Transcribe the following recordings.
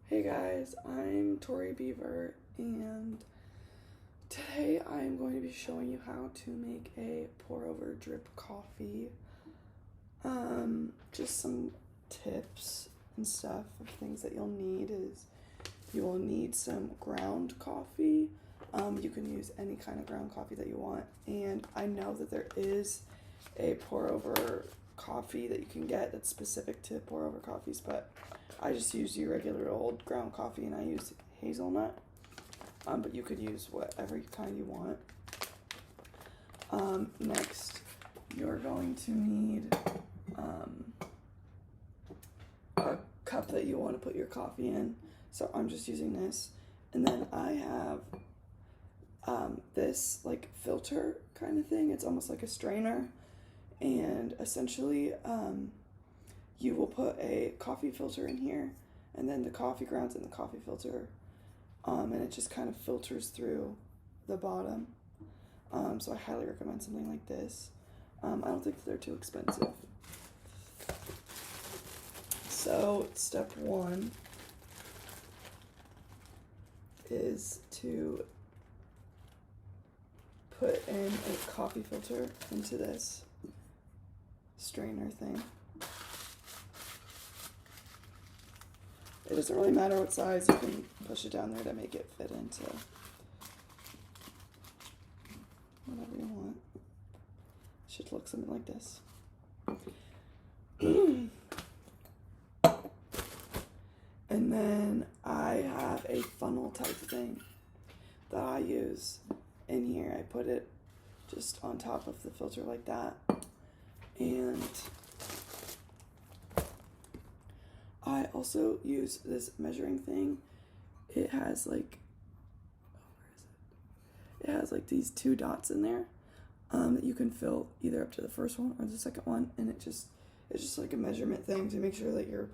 Hey guys, I'm Tori Beaver, and today I'm going to be showing you how to make a pour over drip coffee. Just some tips and stuff of things that you'll need is you will need some ground coffee. You can use any kind of ground coffee that you want, and I know that there is a pour over coffee that you can get that's specific to pour over coffees, but I just use your regular old ground coffee and I use hazelnut. But you could use whatever kind you want. Next, you're going to need a cup that you want to put your coffee in. So I'm just using this. And then I have this like filter kind of thing. It's almost like a strainer. And essentially, you will put a coffee filter in here, and then the coffee grounds in the coffee filter, and it just kind of filters through the bottom. So I highly recommend something like this. I don't think they're too expensive. So step one is to put in a coffee filter into this strainer thing. It doesn't really matter what size, you can push it down there to make it fit into whatever you want. It should look something like this. And then I have a funnel type thing that I use in here. I put it just on top of the filter like that. And I also use this measuring thing. It has like, It has like these two dots in there that you can fill either up to the first one or the second one, and it's just like a measurement thing to make sure that you're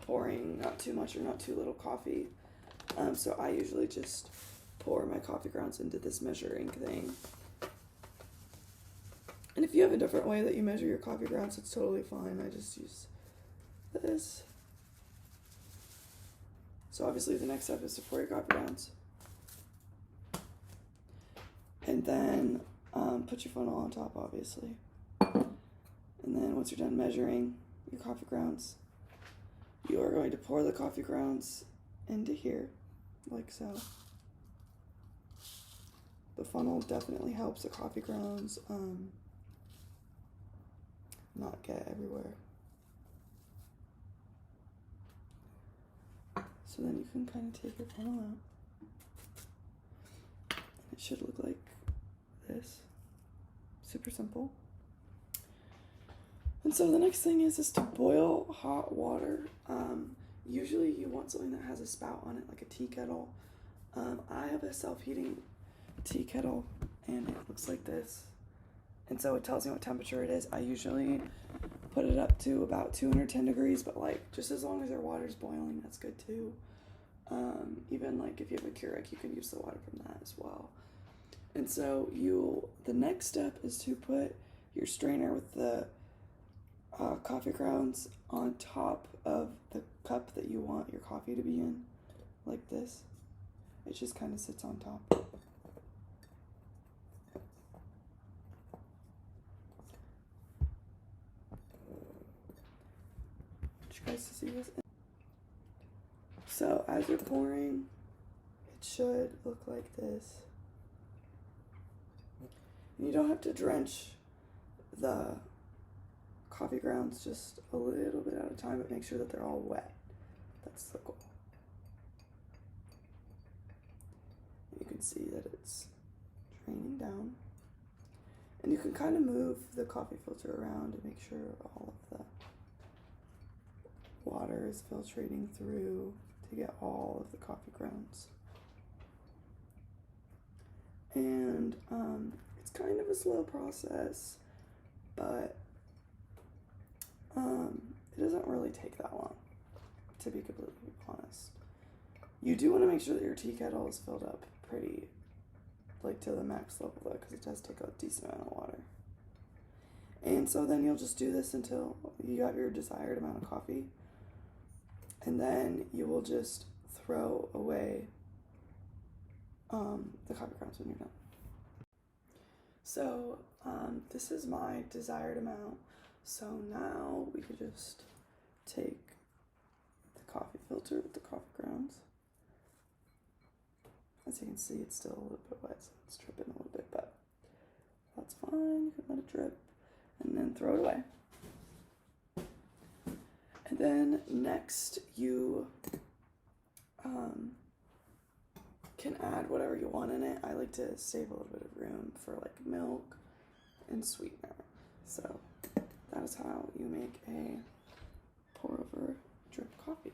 pouring not too much or not too little coffee. So I usually just pour my coffee grounds into this measuring thing. And if you have a different way that you measure your coffee grounds, it's totally fine. I just use this. So obviously the next step is to pour your coffee grounds. And then put your funnel on top, obviously. And then once you're done measuring your coffee grounds, you are going to pour the coffee grounds into here, like so. The funnel definitely helps the coffee grounds not get everywhere. So then you can kind of take your funnel out. It should look like this. Super simple. And so the next thing is to boil hot water. Usually you want something that has a spout on it, like a tea kettle. I have a self-heating tea kettle, and it looks like this. And so it tells me what temperature it is. I usually put it up to about 210 degrees, but like just as long as your water's boiling, that's good too. Even like if you have a Keurig, you can use the water from that as well. And so the next step is to put your strainer with the coffee grounds on top of the cup that you want your coffee to be in, like this. It just kind of sits on top. Want you guys to see this? So as you're pouring, it should look like this. You don't have to drench the coffee grounds, just a little bit at a time, but make sure that they're all wet. That's the goal. You can see that it's draining down. And you can kind of move the coffee filter around to make sure all of the water is filtrating through to get all of the coffee grounds. And it's kind of a slow process, but it doesn't really take that long, to be completely honest. You do want to make sure that your tea kettle is filled up pretty, like to the max level though, because it does take a decent amount of water. And so then you'll just do this until you have your desired amount of coffee. And then you will just throw away the coffee grounds when you're done. So this is my desired amount. So now we could just take the coffee filter with the coffee grounds. As you can see, it's still a little bit wet, so it's dripping a little bit, but that's fine. You can let it drip and then throw it away. And then next you can add whatever you want in it. I like to save a little bit of room for like milk and sweetener. So that is how you make a pour over drip coffee.